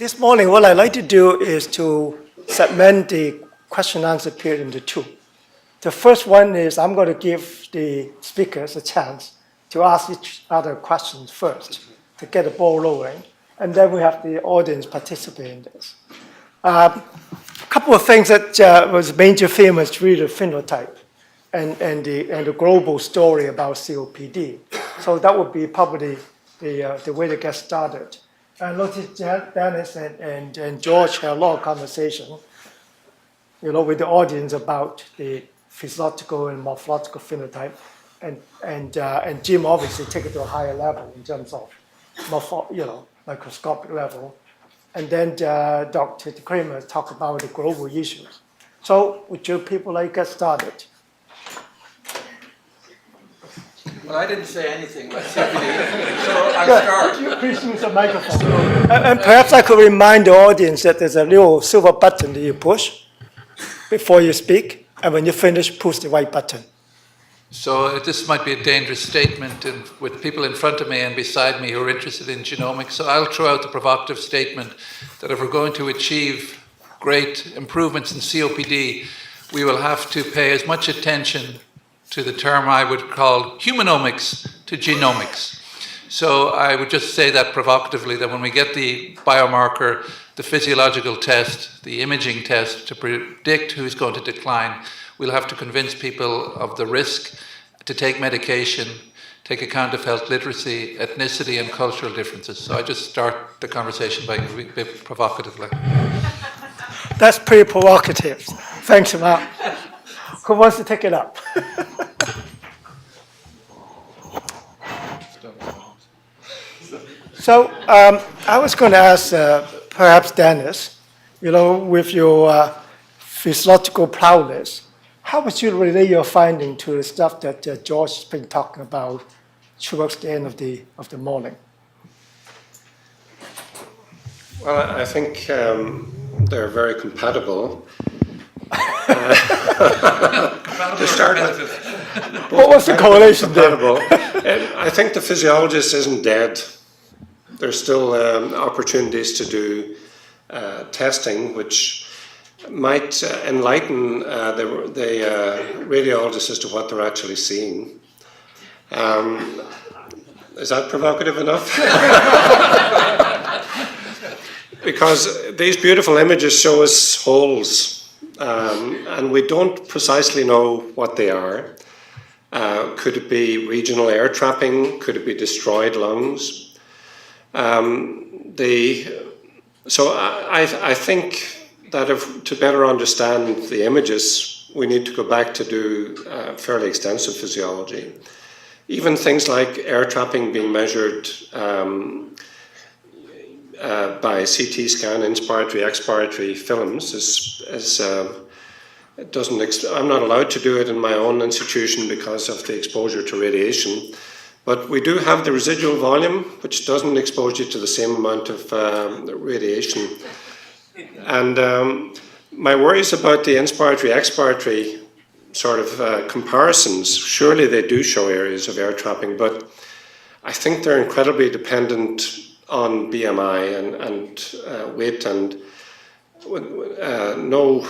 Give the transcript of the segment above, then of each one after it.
This morning, what I'd like to do is to segment the question and answer period into two. The first one is I'm going to give the speakers a chance to ask each other questions first to get the ball rolling, and then we have the audience participate in this. A couple of things that was major theme is really the phenotype and the global story about COPD. So that would be probably the way to get started. I noticed Dennis and George had a lot of conversation, with the audience about the physiological and morphological phenotype, and Jim obviously take it to a higher level in terms of microscopic level, and then Dr. Decramer talked about the global issues. So would you people like to get started? Well, I didn't say anything about COPD, so I'll start. Please use the microphone. And perhaps I could remind the audience that there's a little silver button that you push before you speak, and when you finish, push the white button. So this might be a dangerous statement with people in front of me and beside me who are interested in genomics. So I'll throw out the provocative statement that if we're going to achieve great improvements in COPD, we will have to pay as much attention to the term I would call humanomics to genomics. So I would just say that provocatively, that when we get the biomarker, the physiological test, the imaging test to predict who's going to decline, we'll have to convince people of the risk to take medication, take account of health literacy, ethnicity, and cultural differences. So I just start the conversation by a bit provocatively. That's pretty provocative. Thanks, Mark. Who wants to take it up? So I was going to ask perhaps Dennis, with your physiological prowess, how would you relate your finding to the stuff that George has been talking about towards the end of the morning? Well, I think they're very compatible. To start with, what was the correlation there? I think the physiologist isn't dead. There's still opportunities to do testing, which might enlighten the radiologist as to what they're actually seeing. Is that provocative enough? Because these beautiful images show us holes. And we don't precisely know what they are. Could it be regional air trapping? Could it be destroyed lungs? So I think that to better understand the images, we need to go back to do fairly extensive physiology. Even things like air trapping being measured by CT scan, inspiratory, expiratory films I'm not allowed to do it in my own institution because of the exposure to radiation, but we do have the residual volume, which doesn't expose you to the same amount of radiation. And my worries about the inspiratory, expiratory sort of comparisons, surely they do show areas of air trapping, but I think they're incredibly dependent on BMI and weight, and no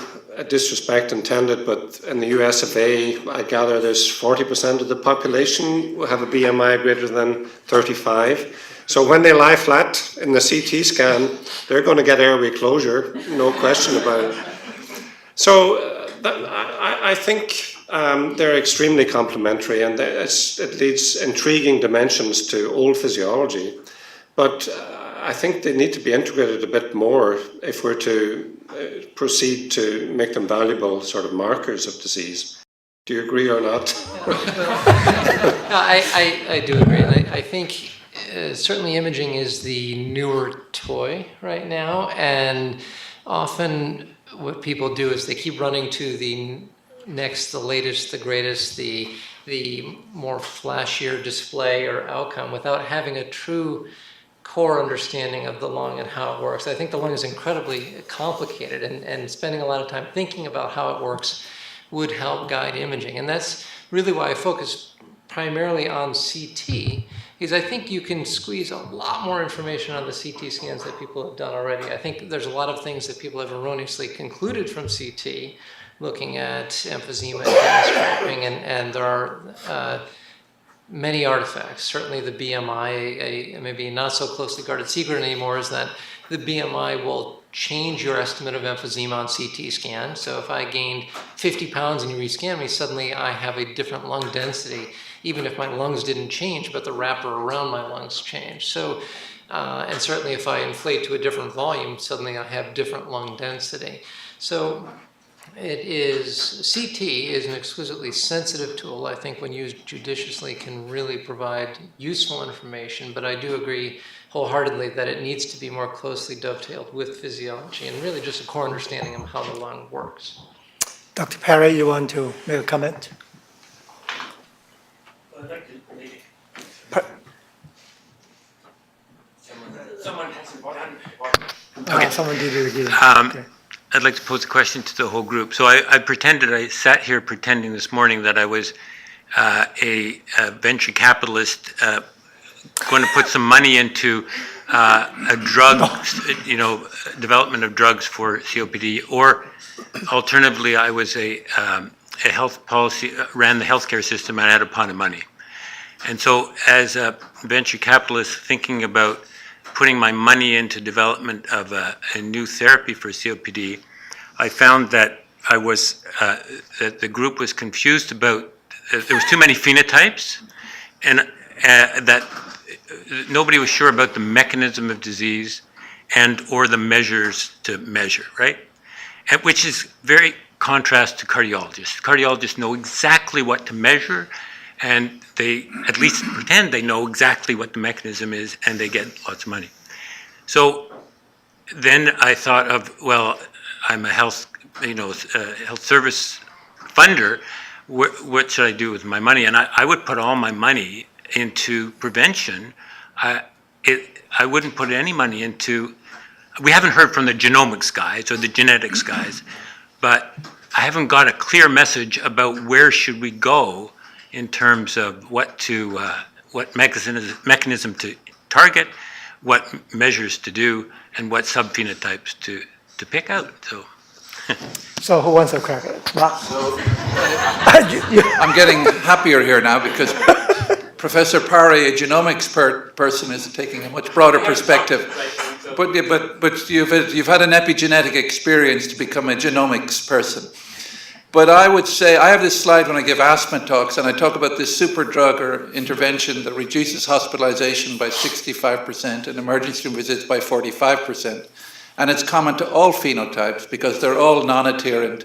disrespect intended, but in the US of A, I gather there's 40% of the population who have a BMI greater than 35. So when they lie flat in the CT scan, they're going to get airway closure, no question about it. So I think they're extremely complementary, and it leads intriguing dimensions to old physiology. But I think they need to be integrated a bit more if we're to proceed to make them valuable sort of markers of disease. Do you agree or not? No, I do agree. And I think certainly imaging is the newer toy right now. And often what people do is they keep running to the next, the latest, the greatest, the more flashier display or outcome without having a true core understanding of the lung and how it works. I think the lung is incredibly complicated, and spending a lot of time thinking about how it works would help guide imaging. And that's really why I focus primarily on CT, is I think you can squeeze a lot more information on the CT scans that people have done already. I think there's a lot of things that people have erroneously concluded from CT, looking at emphysema and gas trapping, and there are many artifacts. Certainly the BMI, maybe not so closely guarded secret anymore, is that the BMI will change your estimate of emphysema on CT scan. So if I gained 50 pounds and you rescan me, suddenly I have a different lung density, even if my lungs didn't change, but the wrapper around my lungs changed. So, and certainly if I inflate to a different volume, suddenly I have different lung density. So CT is an exquisitely sensitive tool. I think when used judiciously can really provide useful information, but I do agree wholeheartedly that it needs to be more closely dovetailed with physiology and really just a core understanding of how the lung works. Dr. Perry, you want to make a comment? I'd like to maybe. Per- Someone has important. Okay. Someone did it again. Okay. I'd like to pose a question to the whole group. So I sat here pretending this morning that I was a venture capitalist going to put some money into a drug, development of drugs for COPD, or alternatively, I was a health policy, ran the healthcare system, and I had a pot of money. And so as a venture capitalist thinking about putting my money into development of a new therapy for COPD, I found that that the group was confused about, there was too many phenotypes, and that nobody was sure about the mechanism of disease or the measures to measure, right? And which is very contrast to cardiologists. Cardiologists know exactly what to measure, and they at least pretend they know exactly what the mechanism is, and they get lots of money. So then I thought of, well, I'm a health service funder. What should I do with my money? And I would put all my money into prevention. I wouldn't put any money into. We haven't heard from the genomics guys or the genetics guys, but I haven't got a clear message about where should we go in terms of what mechanism to target, what measures to do, and what subphenotypes to pick out. So who wants to crack it? Mark? So I'm getting happier here now because Professor Parry, a genomics person, is taking a much broader perspective. But you've had an epigenetic experience to become a genomics person. But I would say, I have this slide when I give asthma talks, and I talk about this super drug or intervention that reduces hospitalization by 65% and emergency room visits by 45%. And it's common to all phenotypes because they're all non-adherent,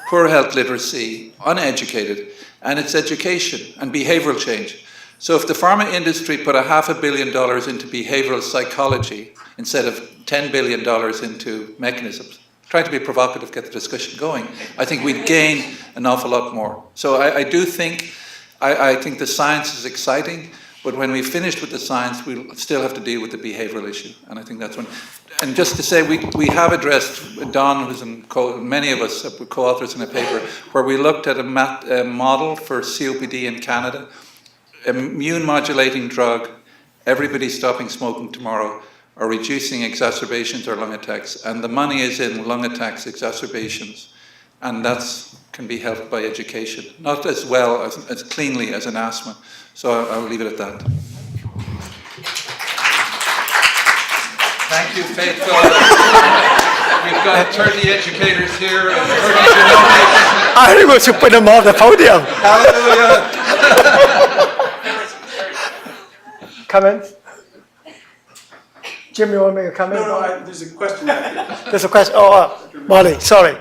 poor health literacy, uneducated, and it's education and behavioral change. So if the pharma industry put $500 million into behavioral psychology instead of $10 billion into mechanisms, trying to be provocative, get the discussion going, I think we'd gain an awful lot more. So I do think, I think the science is exciting, but when we've finished with the science, we'll still have to deal with the behavioral issue. And I think that's when, and just to say, we have addressed, Don, who's many of us were co-authors in a paper, where we looked at a model for COPD in Canada, immune modulating drug, everybody stopping smoking tomorrow, or reducing exacerbations or lung attacks. And the money is in lung attacks, exacerbations, and that can be helped by education. Not as well, as cleanly as an asthma. So I'll leave it at that. Thank you, faithful. We've got 30 educators here and 30 genomics. I think we should put them on the podium. Hallelujah. Comments? Jim, you want to make a comment? No, there's a question back there. There's a question. Molly, sorry.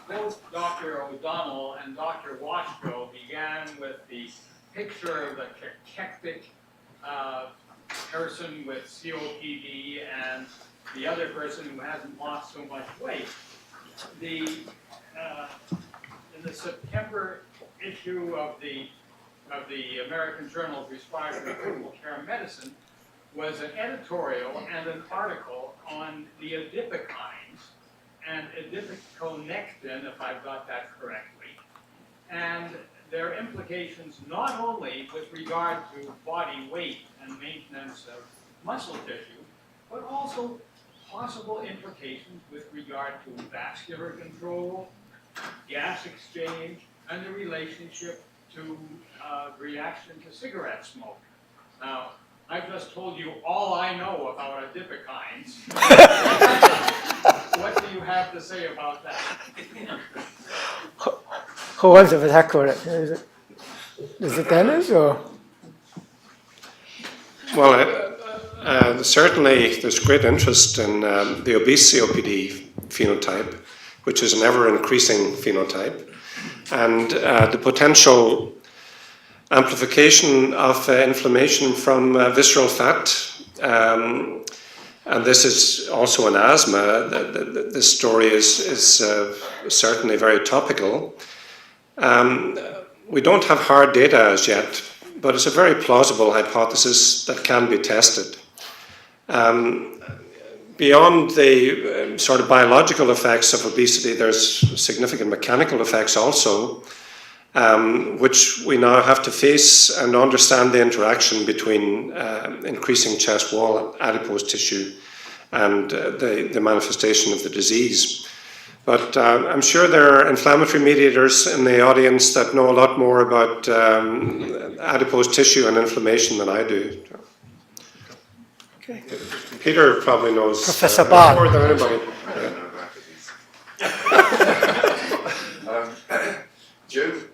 Both Dr. O'Donnell and Dr. Washko began with the picture of the cachectic person with COPD and the other person who hasn't lost so much weight. In the September issue of the American Journal of Respiratory Critical Care Medicine was an editorial and an article on the adipokines and adipoconectin, if I've got that correctly. And there are implications not only with regard to body weight and maintenance of muscle tissue, but also possible implications with regard to vascular control, gas exchange, and the relationship to reaction to cigarette smoke. Now, I've just told you all I know about adipokines. What do you have to say about that? Who wants to tackle it? Is it Dennis or? Well, certainly there's great interest in the obese COPD phenotype, which is an ever-increasing phenotype, and the potential amplification of inflammation from visceral fat. And this is also in asthma. This story is certainly very topical. We don't have hard data as yet, but it's a very plausible hypothesis that can be tested. Beyond the sort of biological effects of obesity, there's significant mechanical effects also, which we now have to face and understand the interaction between increasing chest wall adipose tissue and the manifestation of the disease. But I'm sure there are inflammatory mediators in the audience that know a lot more about adipose tissue and inflammation than I do. Okay. Peter probably knows Professor Bard. more than anybody.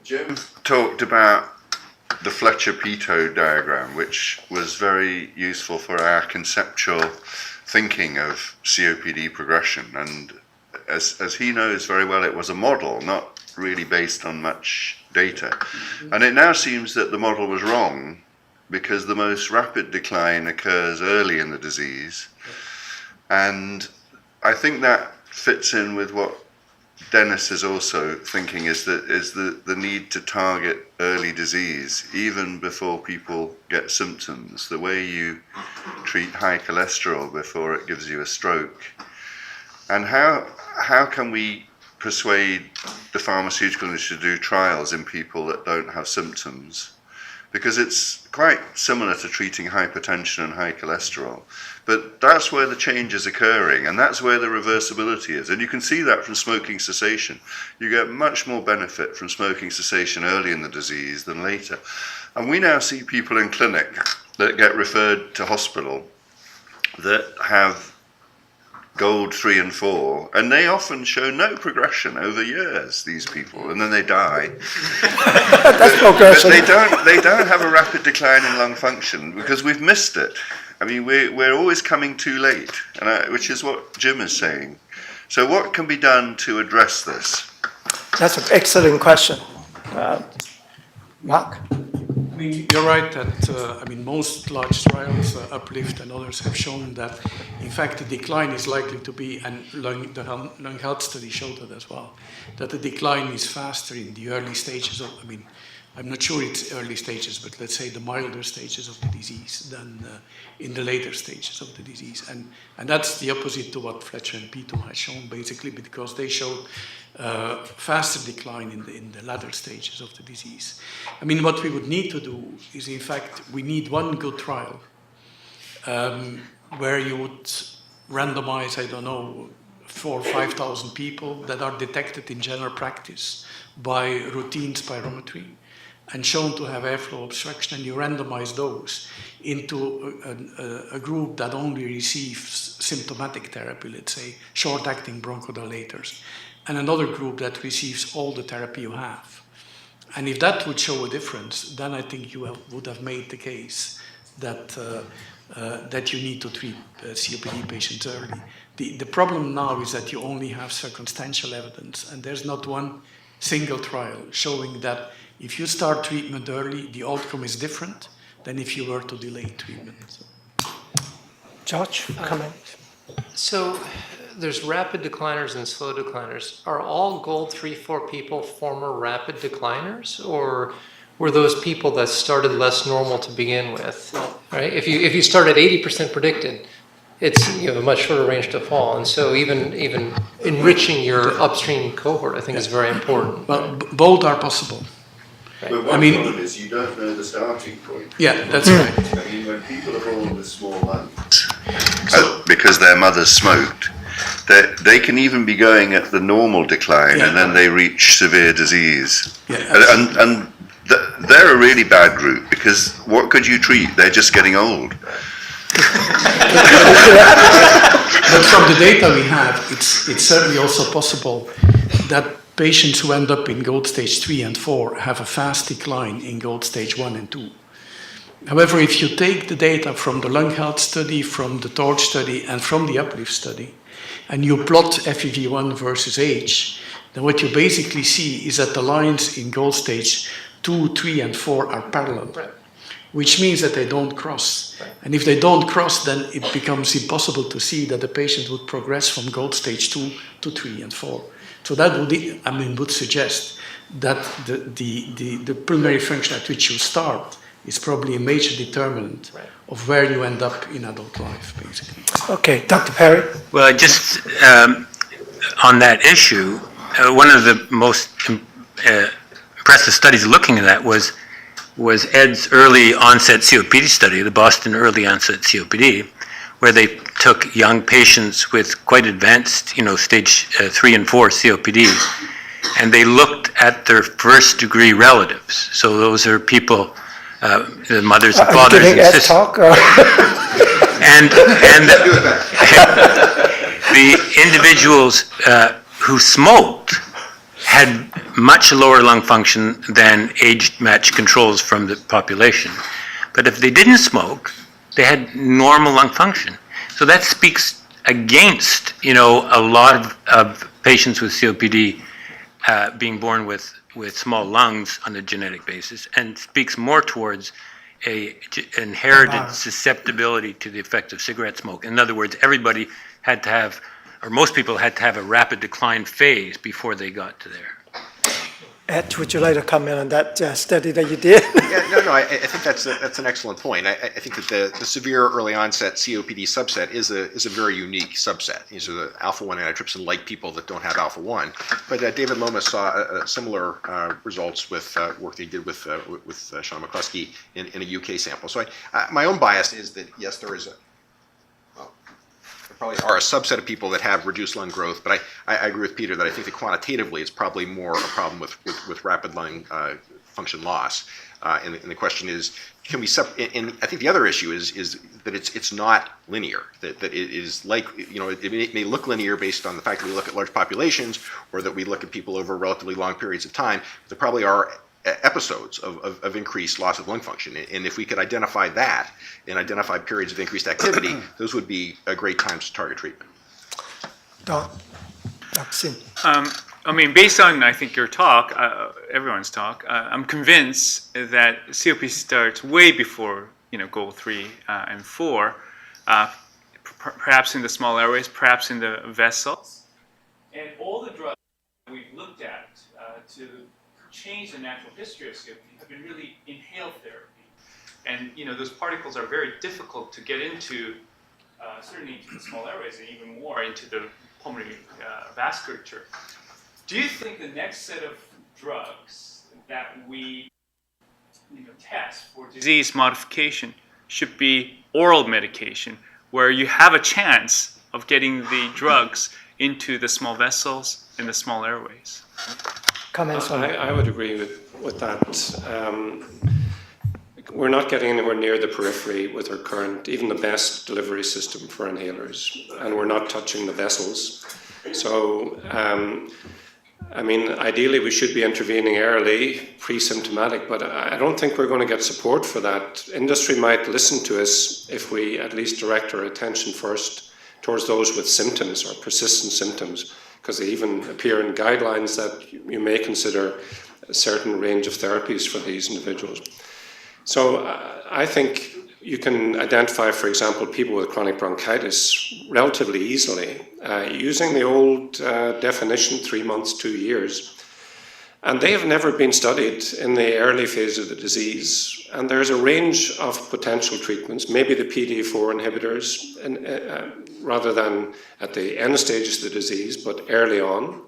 Jim talked about the Fletcher-Peto diagram, which was very useful for our conceptual thinking of COPD progression. And as he knows very well, it was a model, not really based on much data. And it now seems that the model was wrong, because the most rapid decline occurs early in the disease. And I think that fits in with what Dennis is also thinking, is the need to target early disease, even before people get symptoms. The way you treat high cholesterol before it gives you a stroke. And how can we persuade the pharmaceutical industry to do trials in people that don't have symptoms? Because it's quite similar to treating hypertension and high cholesterol. But that's where the change is occurring, and that's where the reversibility is. And you can see that from smoking cessation. You get much more benefit from smoking cessation early in the disease than later. And we now see people in clinic that get referred to hospital that have gold 3 and 4, and they often show no progression over years, these people, and then they die. That's progression. But they don't have a rapid decline in lung function because we've missed it. I mean, we're always coming too late, which is what Jim is saying. So what can be done to address this? That's an excellent question. Mark? I mean, you're right that most large trials, Uplift and others, have shown that, in fact, the decline is likely to be, and the lung health study showed that as well, that the decline is faster in the early stages of, I'm not sure it's early stages, but let's say the milder stages of the disease than in the later stages of the disease. And that's the opposite to what Fletcher and Peto has shown, basically, because they showed faster decline in the latter stages of the disease. What we would need to do is, in fact, we need one good trial where you would randomize, 4,000 or 5,000 people that are detected in general practice by routine spirometry and shown to have airflow obstruction, and you randomize those into a group that only receives symptomatic therapy, let's say short-acting bronchodilators, and another group that receives all the therapy you have. And if that would show a difference, then I think you would have made the case that you need to treat COPD patients early. The problem now is that you only have circumstantial evidence, and there's not one single trial showing that if you start treatment early, the outcome is different than if you were to delay treatment. George, comment? So there's rapid decliners and slow decliners. Are all gold 3-4 people former rapid decliners, or were those people that started less normal to begin with? Right? If you start at 80% predicted, it's you have a much shorter range to fall, and so even enriching your upstream cohort, I think, is very important. Well, both are possible. But one I mean- problem is you don't know the starting point. Yeah, that's right. I mean, when people are born with small lungs, because their mothers smoked, they can even be going at the normal decline, and then they reach severe disease. Yeah, And they're a really bad group, because what could you treat? They're just getting old. But from the data we have, it's certainly also possible that patients who end up in GOLD stage 3 and 4 have a fast decline in GOLD stage 1 and 2. However, if you take the data from the lung health study, from the TORCH study, and from the UPLIFT study, and you plot FEV1 versus age, then what you basically see is that the lines in GOLD stage 2, 3, and 4 are parallel, which means that they don't cross. And if they don't cross, then it becomes impossible to see that the patient would progress from GOLD stage 2 to 3 and 4. So that would suggest that the pulmonary function at which you start is probably a major determinant of where you end up in adult life, basically. Okay, Dr. Perry. Well, just on that issue, one of the most impressive studies looking at that was Ed's early onset COPD study, the Boston early onset COPD, where they took young patients with quite advanced, stage 3 and 4 COPD, and they looked at their first degree relatives. So those are people, the mothers and fathers Giving and Ed sisters. talk? And the individuals who smoked had much lower lung function than age-matched controls from the population. But if they didn't smoke, they had normal lung function. So that speaks against, a lot of patients with COPD being born with small lungs on a genetic basis, and speaks more towards a inherited susceptibility to the effect of cigarette smoke. In other words, everybody had to have, or most people had to have a rapid decline phase before they got to there. Ed, would you like to comment on that study that you did? Yeah, I think that's an excellent point. I think that the severe early onset COPD subset is a very unique subset. These are the alpha-1 antitrypsin-like people that don't have alpha-1. But David Lomas saw similar results with work they did with Sean McCluskey in a UK sample. So my own bias is that, yes, there probably are a subset of people that have reduced lung growth, but I agree with Peter that I think that quantitatively it's probably more a problem with rapid lung function loss. And the question is, can we and I think the other issue is that it's not linear, that it is like, it may look linear based on the fact that we look at large populations or that we look at people over relatively long periods of time. There probably are episodes of increased loss of lung function. And if we could identify that and identify periods of increased activity, those would be great times to target treatment. Dr. Sim. Based on, I think, your talk, everyone's talk, I'm convinced that COPD starts way before, goal 3 and 4, perhaps in the small airways, perhaps in the vessels. And all the drugs we've looked at to change the natural history of COPD have been really inhaled therapy. And, those particles are very difficult to get into, certainly into the small airways and even more into the pulmonary vasculature. Do you think the next set of drugs that we test for disease modification should be oral medication, where you have a chance of getting the drugs into the small vessels and the small airways? Comments on that? I would agree with that. We're not getting anywhere near the periphery with our current, even the best delivery system for inhalers, and we're not touching the vessels. So, ideally we should be intervening early, pre-symptomatic, but I don't think we're going to get support for that. Industry might listen to us if we at least direct our attention first towards those with symptoms or persistent symptoms, because they even appear in guidelines that you may consider a certain range of therapies for these individuals. So I think you can identify, for example, people with chronic bronchitis relatively easily using the old definition, 3 months, 2 years. And they have never been studied in the early phase of the disease. And there's a range of potential treatments, maybe the PDE4 inhibitors, rather than at the end stages of the disease, but early on.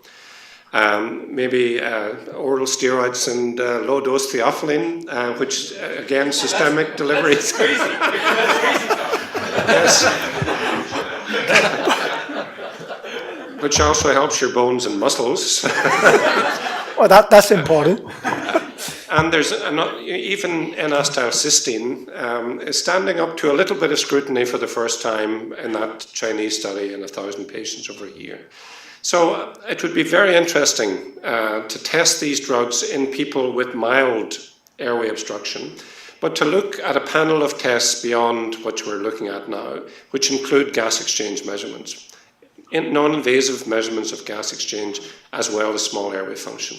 maybe oral steroids and low-dose theophylline, which again, systemic delivery. Yes. Which also helps your bones and muscles. Well, that's important. And there's even N-acetylcysteine is standing up to a little bit of scrutiny for the first time in that Chinese study in 1,000 patients over a year. So it would be very interesting to test these drugs in people with mild airway obstruction, but to look at a panel of tests beyond what we're looking at now, which include gas exchange measurements, non-invasive measurements of gas exchange, as well as small airway function.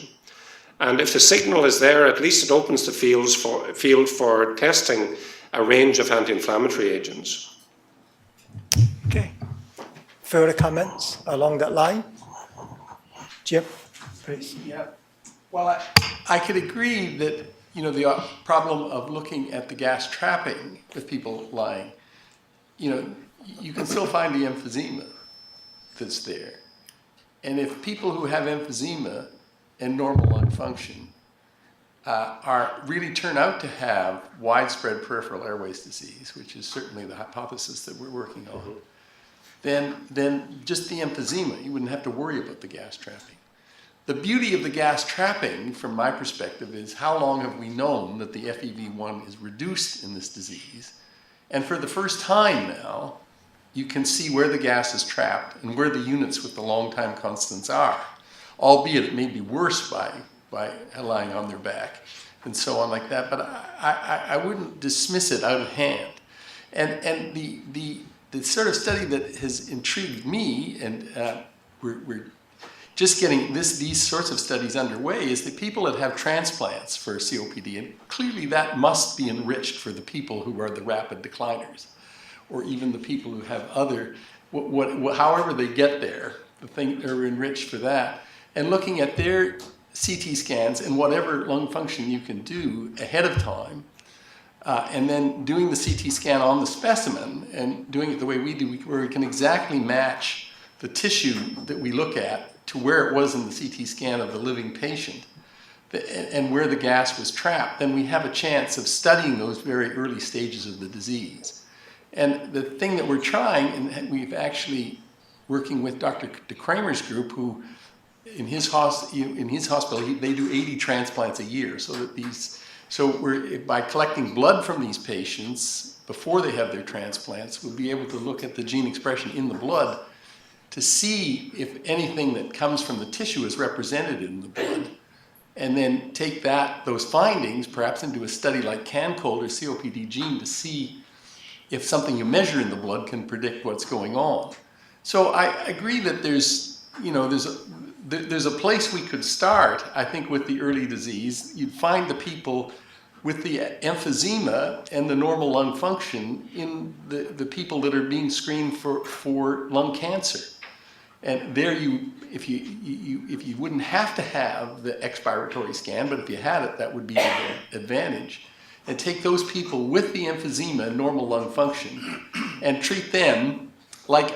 And if the signal is there, at least it opens the field for testing a range of anti-inflammatory agents. Okay. Further comments along that line? Jim, please. Yeah. Well, I could agree that, the problem of looking at the gas trapping with people lying, you can still find the emphysema that's there. And if people who have emphysema and normal lung function really turn out to have widespread peripheral airways disease, which is certainly the hypothesis that we're working on, then just the emphysema, you wouldn't have to worry about the gas trapping. The beauty of the gas trapping, from my perspective, is how long have we known that the FEV1 is reduced in this disease? And for the first time now, you can see where the gas is trapped and where the units with the long time constants are, albeit it may be worse by lying on their back and so on like that. But I wouldn't dismiss it out of hand. And the sort of study that has intrigued me, and we're just getting these sorts of studies underway, is the people that have transplants for COPD, and clearly that must be enriched for the people who are the rapid decliners, or even the people who have other, however they get there, are enriched for that. And looking at their CT scans and whatever lung function you can do ahead of time, and then doing the CT scan on the specimen and doing it the way we do, where we can exactly match the tissue that we look at to where it was in the CT scan of the living patient and where the gas was trapped, then we have a chance of studying those very early stages of the disease. And the thing that we're trying, and we've actually working with Dr. Decramer's group, who in his hospital, they do 80 transplants a year. So we're, by collecting blood from these patients before they have their transplants, we'll be able to look at the gene expression in the blood to see if anything that comes from the tissue is represented in the blood, and then take those findings perhaps into a study like CANCOLD or COPD gene to see if something you measure in the blood can predict what's going on. So I agree that there's a place we could start, I think, with the early disease. You'd find the people with the emphysema and the normal lung function in the people that are being screened for lung cancer. And there if you wouldn't have to have the expiratory scan, but if you had it, that would be an advantage. And take those people with the emphysema and normal lung function and treat them like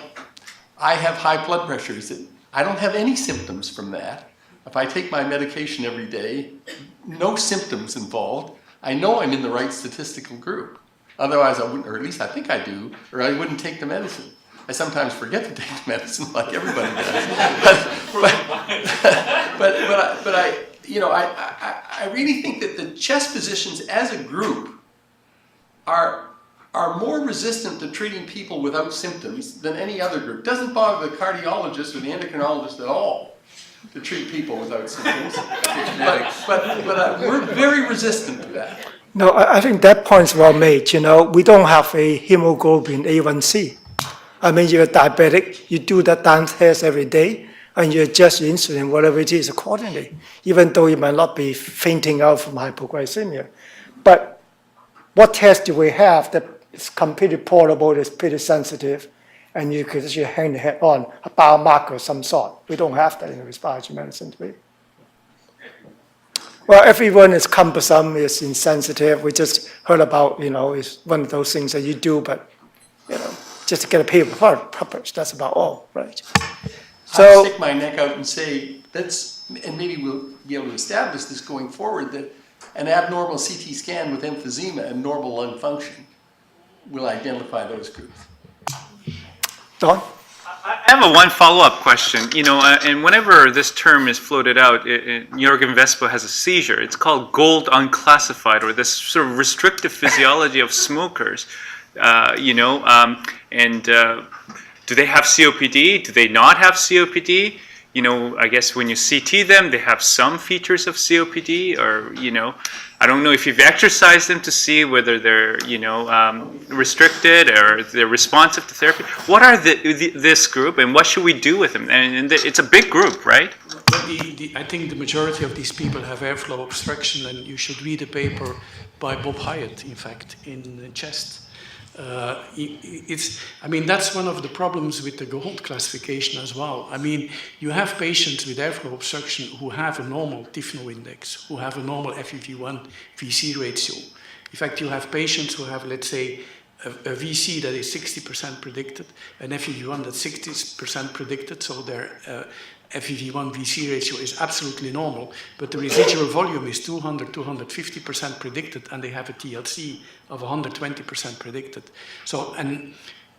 I have high blood pressures. I don't have any symptoms from that. If I take my medication every day, no symptoms involved, I know I'm in the right statistical group. Otherwise I wouldn't, or at least I think I do, or I wouldn't take the medicine. I sometimes forget to take the medicine, like everybody does. but I really think that the chest physicians as a group are more resistant to treating people without symptoms than any other group. It doesn't bother the cardiologist or the endocrinologist at all to treat people without symptoms. but we're very resistant to that. No, I think that point's well made. We don't have a hemoglobin A1C. I mean, you're diabetic, you do that damn test every day, and you adjust your insulin, whatever it is, accordingly, even though you might not be fainting out from hypoglycemia. But what test do we have that is completely portable, that's pretty sensitive, and you could just hang your head on a biomarker of some sort? We don't have that in respiratory medicine today. Well, everyone is cumbersome, is insensitive. We just heard about, it's one of those things that you do, but, just to get a paper purpose, that's about all, right? I stick my neck out and say, let's and maybe we'll be able to establish this going forward, that an abnormal CT scan with emphysema and normal lung function will identify those groups. Don? I have a one follow-up question. You know, and whenever this term is floated out, Jürgen Vespa has a seizure. It's called gold unclassified, or this sort of restrictive physiology of smokers. You know, and do they have COPD? Do they not have COPD? You know, I guess when you CT them, they have some features of COPD, or, you know, I don't know if you've exercised them to see whether they're, you know, restricted or they're responsive to therapy. What are this group, and what should we do with them? And it's a big group, right? I think the majority of these people have airflow obstruction, and you should read a paper by Bob Hyatt, in fact, in Chest. I mean, that's one of the problems with the gold classification as well. I mean, you have patients with airflow obstruction who have a normal TIFNO index, who have a normal FEV1 VC ratio. In fact, you have patients who have, let's say, a VC that is 60% predicted, an FEV1 that's 60% predicted, so their FEV1 VC ratio is absolutely normal, but the residual volume is 200, 250% predicted, and they have a TLC of 120% predicted. So, and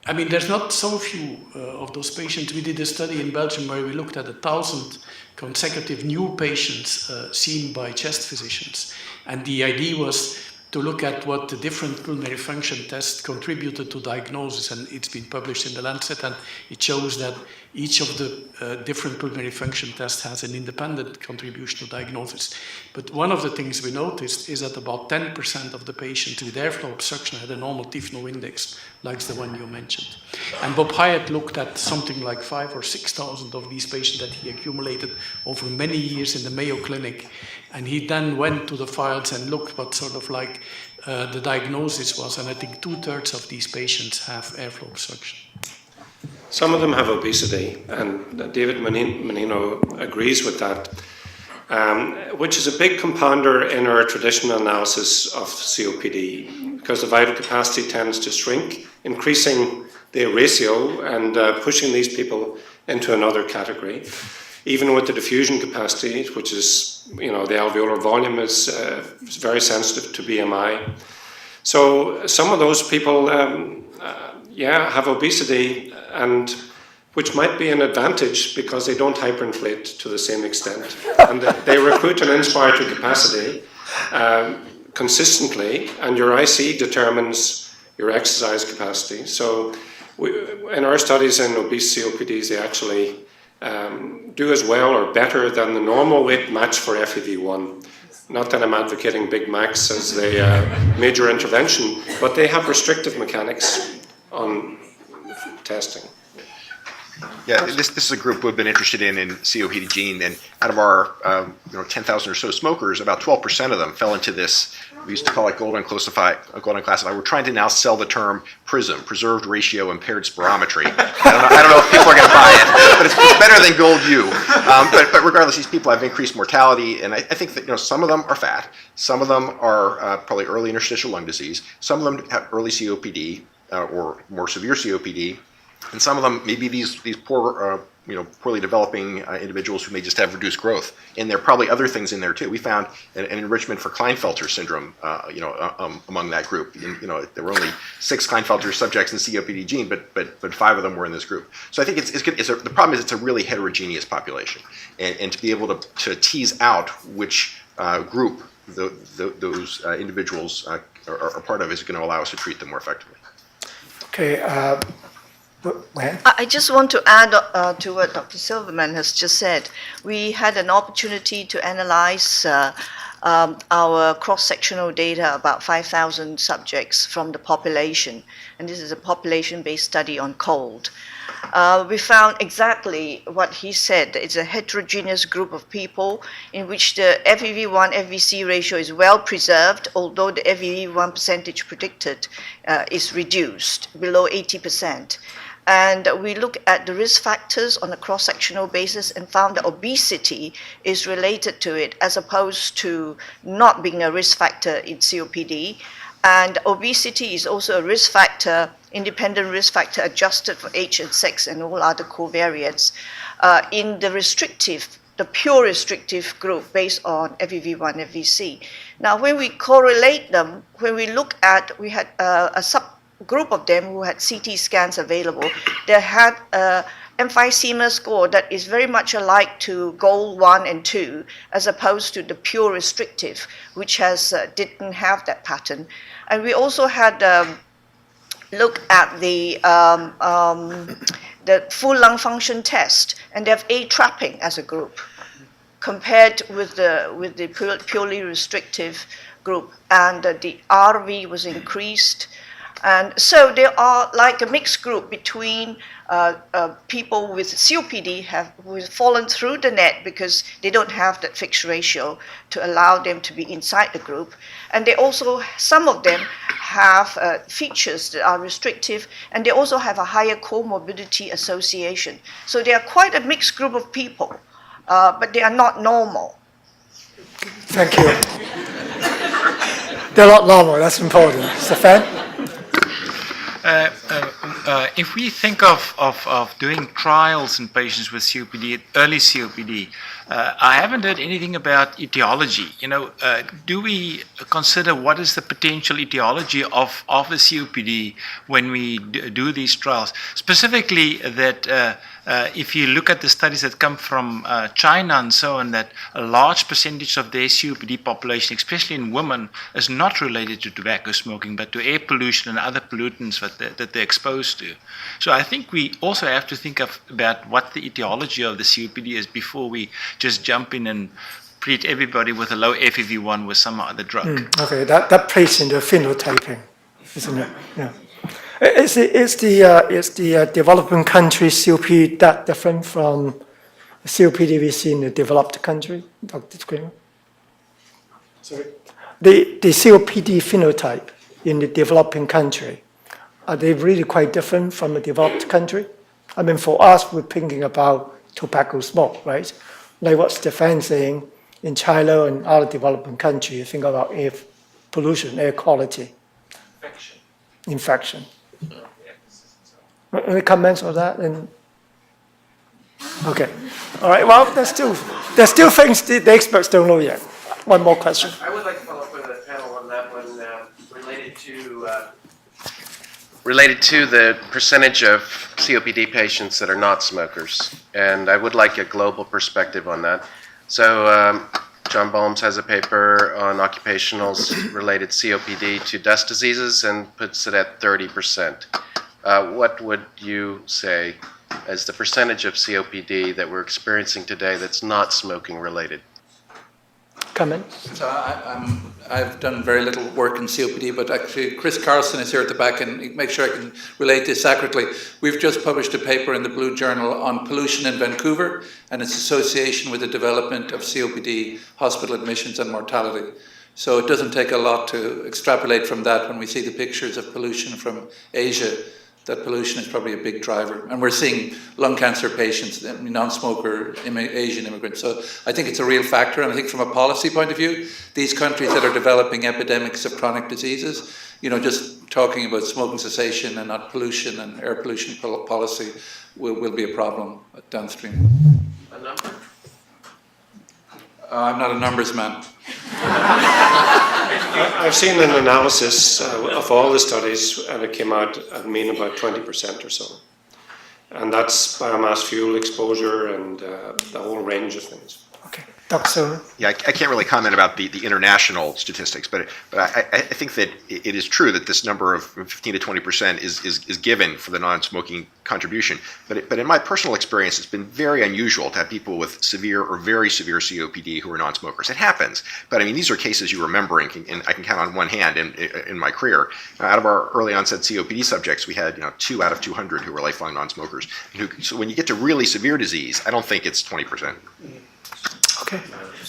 I mean, there's not so few of those patients. We did a study in Belgium where we looked at 1,000 consecutive new patients seen by chest physicians. And the idea was to look at what the different pulmonary function tests contributed to diagnosis, and it's been published in the Lancet, and it shows that each of the different pulmonary function tests has an independent contribution to diagnosis. But one of the things we noticed is that about 10% of the patients with airflow obstruction had a normal TIFNO index, like the one you mentioned. And Bob Hyatt looked at something like 5,000 or 6,000 of these patients that he accumulated over many years in the Mayo Clinic. And he then went to the files and looked what sort of like the diagnosis was. And I think 2/3 of these patients have airflow obstruction. Some of them have obesity, and David Menino agrees with that, which is a big compounder in our traditional analysis of COPD, because the vital capacity tends to shrink, increasing the ratio and pushing these people into another category. Even with the diffusion capacity, which is, you know, the alveolar volume is very sensitive to BMI. So some of those people, have obesity, and which might be an advantage because they don't hyperinflate to the same extent. And they recruit and inspire to capacity consistently, and your IC determines your exercise capacity. So in our studies in obese COPDs, they actually do as well or better than the normal weight match for FEV1. Not that I'm advocating Big Macs as the major intervention, but they have restrictive mechanics on testing. Yeah, this is a group we've been interested in COPD gene, and out of our 10,000 or so smokers, about 12% of them fell into this. We used to call it gold unclassified. We're trying to now sell the term PRISM, preserved ratio impaired spirometry. I don't know if people are going to buy it, but it's better than gold U. But regardless, these people have increased mortality, and I think that some of them are fat, some of them are probably early interstitial lung disease, some of them have early COPD or more severe COPD. And some of them, maybe these poor, poorly developing individuals who may just have reduced growth. And there are probably other things in there too. We found an enrichment for Klinefelter syndrome, among that group. There were only 6 Klinefelter subjects in COPD gene, but 5 of them were in this group. So I think it's good. The problem is it's a really heterogeneous population, and to be able to tease out which group those individuals are part of is going to allow us to treat them more effectively. Okay. I just want to add to what Dr. Silverman has just said. We had an opportunity to analyze our cross-sectional data, about 5,000 subjects from the population, and this is a population-based study on cold. We found exactly what he said. It's a heterogeneous group of people in which the FEV1 FVC ratio is well preserved, although the FEV1 percentage predicted is reduced below 80%. And we look at the risk factors on a cross-sectional basis and found that obesity is related to it as opposed to not being a risk factor in COPD. And obesity is also a risk factor, independent risk factor adjusted for age and sex and all other covariates in the restrictive the pure restrictive group based on FEV1, FVC. Now, when we correlate them, when we look at, we had a subgroup of them who had CT scans available. They had emphysema score that is very much alike to goal 1 and 2, as opposed to the pure restrictive, which has didn't have that pattern. And we also had look at the full lung function test, and they have A trapping as a group, compared with the purely restrictive group, and the RV was increased. And so they are like a mixed group between people with COPD who have fallen through the net because they don't have that fixed ratio to allow them to be inside the group. And they also, some of them have features that are restrictive, and they also have a higher comorbidity association. So they are quite a mixed group of people, but they are not normal. Thank you. They're not normal, that's important. Stefan? If we think of doing trials in patients with COPD, early COPD, I haven't heard anything about etiology. Do we consider what is the potential etiology of a COPD when we do these trials? Specifically that if you look at the studies that come from China and so on, that a large percentage of their COPD population, especially in women, is not related to tobacco smoking, but to air pollution and other pollutants that they're exposed to. So I think we also have to think about what the etiology of the COPD is before we just jump in and treat everybody with a low FEV1 with some other drug. Okay, that plays in the phenotyping, isn't it? Yeah. Is the developing country COPD that different from the COPD we see in the developed country, Dr. Decramer? Sorry? The COPD phenotype in the developing country, are they really quite different from the developed country? I mean, for us, we're thinking about tobacco smoke, right? Like what Stefan saying, in China and other developing countries, you think about air pollution, air quality. Infection. Any comments on that? Okay. All right. Well, there's still things the experts don't know yet. One more question. I would like to follow up with a panel on that one related to the percentage of COPD patients that are not smokers, and I would like a global perspective on that. So John Balmes has a paper on occupational related COPD to dust diseases and puts it at 30%. What would you say as the percentage of COPD that we're experiencing today that's not smoking related? Comments? So I've done very little work in COPD, but actually Chris Carlson is here at the back, and make sure I can relate this accurately. We've just published a paper in the Blue Journal on pollution in Vancouver and its association with the development of COPD hospital admissions and mortality. So it doesn't take a lot to extrapolate from that when we see the pictures of pollution from Asia. That pollution is probably a big driver. And we're seeing lung cancer patients, non-smoker Asian immigrants. So I think it's a real factor. And I think from a policy point of view, these countries that are developing epidemics of chronic diseases, just talking about smoking cessation and not pollution and air pollution policy will be a problem downstream. A number? I'm not a numbers man. I've seen an analysis of all the studies, and it came out at mean about 20% or so. And that's biomass fuel exposure and the whole range of things. Okay. Dr. Yeah, I can't really comment about the international statistics, but I think that it is true that this number of 15 to 20% is given for the non-smoking contribution. But in my personal experience, it's been very unusual to have people with severe or very severe COPD who are non-smokers. It happens, but I mean, these are cases you remember, and I can count on one hand in my career. Out of our early onset COPD subjects, we had 2 out of 200 who were lifelong non-smokers. So when you get to really severe disease, I don't think it's 20%. Okay.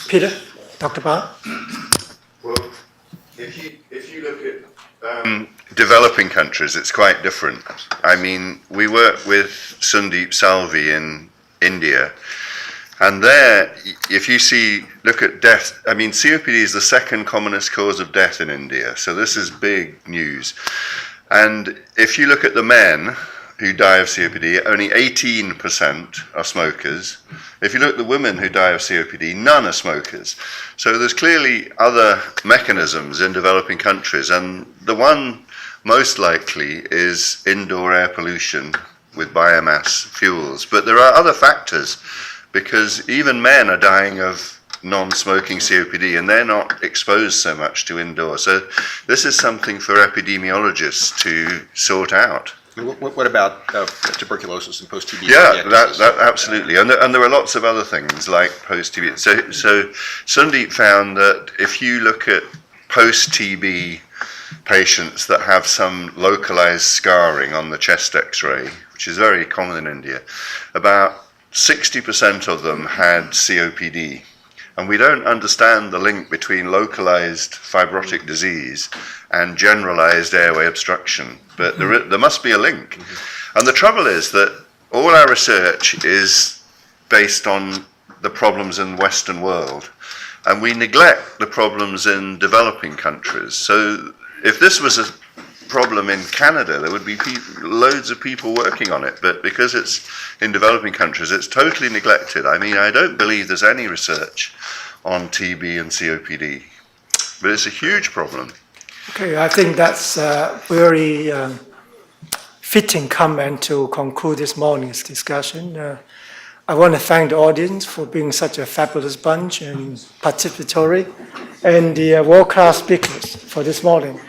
Peter, Dr. Barr? Well, if you look at developing countries, it's quite different. I mean, we work with Sundeep Salvi in India, and there, if you look at death, I mean, COPD is the second commonest cause of death in India, so this is big news. And if you look at the men who die of COPD, only 18% are smokers. If you look at the women who die of COPD, none are smokers. So there's clearly other mechanisms in developing countries, and the one most likely is indoor air pollution with biomass fuels. But there are other factors, because even men are dying of non-smoking COPD, and they're not exposed so much to indoor. So this is something for epidemiologists to sort out. What about tuberculosis and post-TB? Yeah, that absolutely. And there are lots of other things like post-TB. So Sundeep found that if you look at post-TB patients that have some localized scarring on the chest X-ray, which is very common in India, about 60% of them had COPD. And we don't understand the link between localized fibrotic disease and generalized airway obstruction, but there must be a link. And the trouble is that all our research is based on the problems in the Western world, and we neglect the problems in developing countries. So if this was a problem in Canada, there would be loads of people working on it, but because it's in developing countries, it's totally neglected. I mean, I don't believe there's any research on TB and COPD, but it's a huge problem. Okay, I think that's a very fitting comment to conclude this morning's discussion. I want to thank the audience for being such a fabulous bunch and participatory, and the world-class speakers for this morning.